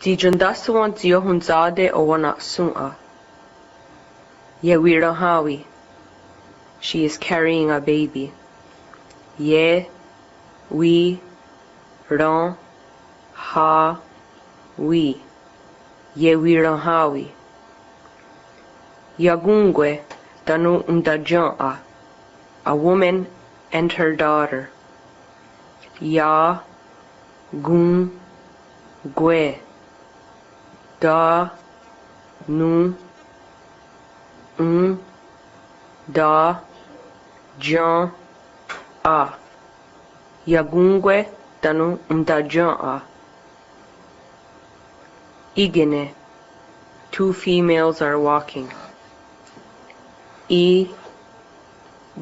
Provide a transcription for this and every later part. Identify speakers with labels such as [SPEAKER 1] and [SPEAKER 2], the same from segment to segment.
[SPEAKER 1] Dijandasawan Diohunzade Owana Sun'a. Yewira Hawi. She is carrying a baby. Ye, we, ran, ha, we. Yewira Hawi. Yagungwe Danu Undajan'a. A woman and her daughter. Ya, gun, gwe. Da, nu, da, jan, a. Yagungwe Danu Undajan'a. Igene. Two females are walking. I,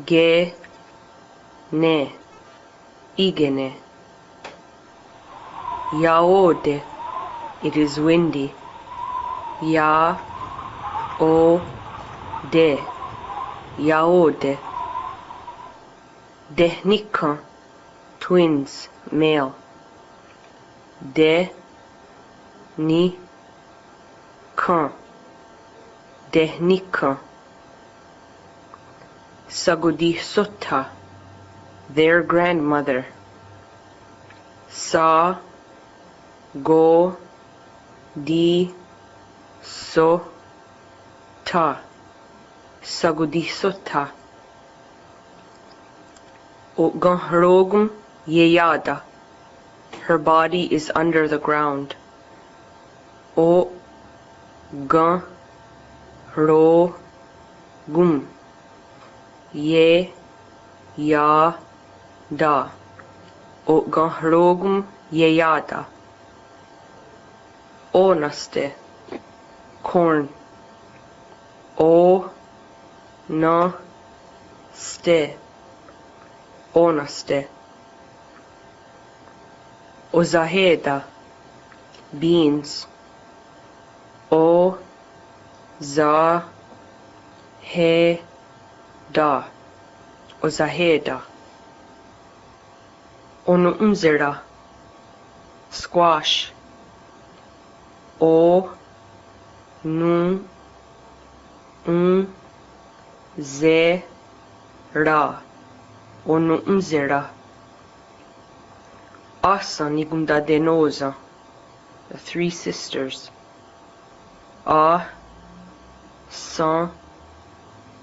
[SPEAKER 1] ge, ne. Igene. Yaode. It is windy. Ya, o, de. Yaode. Dehnikan. Twins, male. De, ni, kan. Dehnikan. Sagudi Sutta. Their grandmother. Sa, go, di, so, ta. Sagudi Sutta. Oganhrogum Yeyada. Her body is under the ground. O gan ro gum ye ya da. O ganhrogum yeyada. Onaste. Corn. O na ste. Onaste. Ozaheda. Beans. O za he da. Ozaheda. Onumzera. Squash. O nu ze ra. Onumzera. Asa Nigunda Denosa. The three sisters. A, san,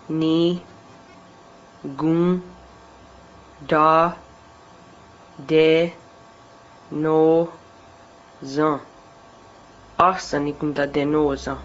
[SPEAKER 1] ni, gun, da, de, no, zan. Asa Nigunda Denosa.